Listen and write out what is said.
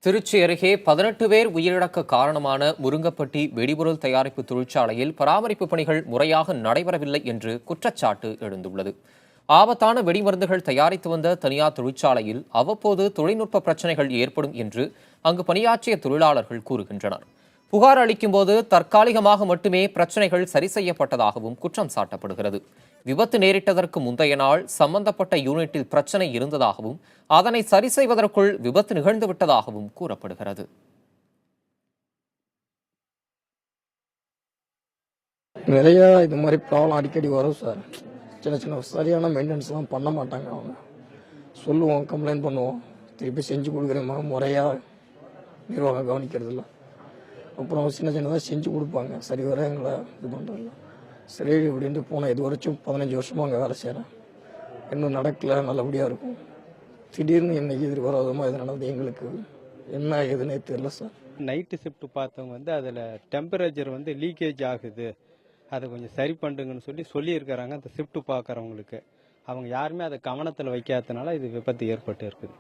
திருச்சி அருகே 18 பேர் உயிரிழக்க காரணமான முருங்கப்பட்டி வெடிபொருள் தயாரிப்பு தொழிற்சாலையில் பராமரிப்பு பணிகள் முறையாக நடைபெறவில்லை என்று குற்றச்சாட்டு எழுந்துள்ளது. ஆபத்தான வெடிமருந்துகள் தயாரித்து வந்த தனியார் தொழிற்சாலையில் அவ்வப்போது தொழில்நுட்ப பிரச்சினைகள் ஏற்படும் என்று அங்கு பணியாற்றிய தொழிலாளர்கள் கூறுகின்றனர். புகார் அளிக்கும்போது தற்காலிகமாக மட்டுமே பிரச்சினைகள் சரி செய்யப்பட்டதாகவும் குற்றம் சாட்டப்படுகிறது. விபத்து நேரிட்டதற்கு முந்தைய நாள் சம்பந்தப்பட்ட யூனிட்டில் பிரச்சினை இருந்ததாகவும் அதனை சரி செய்வதற்குள் விபத்து நிகழ்ந்துவிட்டதாகவும் கூறப்படுகிறது. நிறைய இது மாதிரி ப்ராப்ளம் அடிக்கடி வரும் சார். சின்ன சின்ன சரியான மெயின்டெனன்ஸ்லாம் பண்ண மாட்டாங்க. அவங்க சொல்லுவோம், கம்ப்ளைண்ட் பண்ணுவோம், திருப்பி செஞ்சு கொடுக்குறோமா முறையாக நிர்வாகம் கவனிக்கிறதில்ல. அப்புறம் சின்ன சின்னதாக செஞ்சு கொடுப்பாங்க, சரி வர எங்களை இது பண்ணுறதில்ல. சரி இப்படின்ட்டு போனேன். இது வரைக்கும் 15 வருஷமாக அங்கே வேலை செய்கிறேன். இன்னும் நடக்கல, நல்லபடியாக இருக்கும். திடீர்னு இன்னைக்கு எதிர்பாராதமாக இது நடந்தது. எங்களுக்கு என்ன ஏதுன்னே தெரியல சார். நைட்டு ஷிஃப்ட் பார்த்தவங்க அதில் டெம்பரேச்சர் லீக்கேஜ் ஆகுது, அதை கொஞ்சம் சரி பண்ணுங்கன்னு சொல்லியிருக்கிறாங்க. அந்த ஷிஃப்ட் பார்க்குறவங்களுக்கு அவங்க யாருமே அதை கவனத்தில் வைக்காதனால இது விபத்து ஏற்பட்டு இருக்குது.